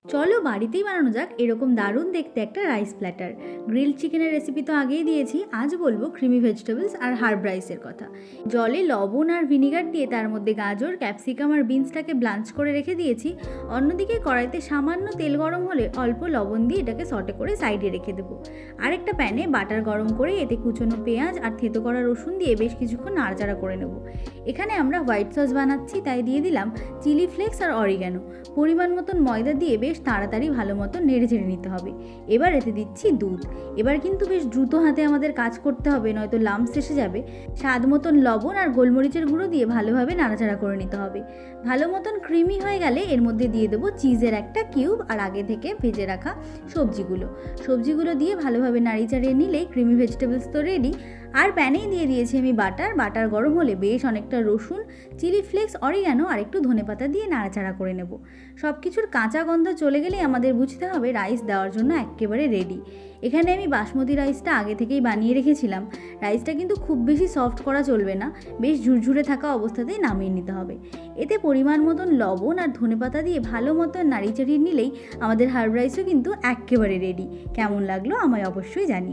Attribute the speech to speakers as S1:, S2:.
S1: চলো বাড়িতেই বানানো যাক এরকম দারুণ দেখতে একটা রাইস প্ল্যাটার। গ্রিলড চিকেনের রেসিপি তো আগেই দিয়েছি, আজ বলবো ক্রিমি ভেজিটেবলস আর হার্ব রাইসের কথা। জলে লবণ আর ভিনিগার দিয়ে তার মধ্যে গাজর, ক্যাপসিকাম আর বিনসটাকে ব্লাঞ্চ করে রেখে দিয়েছি। অন্যদিকে কড়াইতে সামান্য তেল গরম হলে অল্প লবণ দিয়ে এটাকে সটে করে সাইডে রেখে দেবো। আরেকটা প্যানে বাটার গরম করে এতে কুচনো পেঁয়াজ আর থেতো করা রসুন দিয়ে বেশ কিছুক্ষণ নাড়াচাড়া করে নেব। এখানে আমরা হোয়াইট সস বানাচ্ছি, তাই দিয়ে দিলাম চিলি ফ্লেক্স আর অরিগ্যানো। পরিমাণ মতন ময়দা দিয়ে বেশ তাড়াতাড়ি ভালো মতো নেড়ে চেড়ে নিতে হবে। এবার এতে দিচ্ছি দুধ। এবার কিন্তু বেশ দ্রুত হাতে আমাদের কাজ করতে হবে, নয়তো লাম্পস এসে যাবে। স্বাদ মতন লবণ আর গোলমরিচের গুঁড়ো দিয়ে ভালোভাবে নাড়াচাড়া করে নিতে হবে। ভালো মতন ক্রিমি হয়ে গেলে এর মধ্যে দিয়ে দেবো চিজের একটা কিউব আর আগে থেকে ভেজে রাখা সবজিগুলো দিয়ে ভালোভাবে নাড়িয়ে চাড়িয়ে নিলেই ক্রিমি ভেজিটেবলস তো রেডি। আর প্যানেই দিয়ে দিয়েছি আমি বাটার গরম হলে বেশ অনেকটা রসুন, চিলি ফ্লেক্স, অরিগ্যানো আর একটু ধনেপাতা দিয়ে নাড়াচাড়া করে নেব। সব কিছুর কাঁচা গন্ধ চলে গেলেই আমাদের বুঝতে হবে রাইস দেওয়ার জন্য একেবারে রেডি। এখানে আমি বাসমতি রাইসটা আগে থেকেই বানিয়ে রেখেছিলাম। রাইসটা কিন্তু খুব বেশি সফট করা চলবে না, বেশ ঝুরঝুরে থাকা অবস্থাতেই নামিয়ে নিতে হবে। এতে পরিমাণ মতন লবণ আর ধনেপাতা দিয়ে ভালো মতন নাড়িয়ে চাড়িয়ে নিলেই আমাদের হার্ব রাইসও কিন্তু একেবারে রেডি। কেমন লাগলো আমায় অবশ্যই জানিও।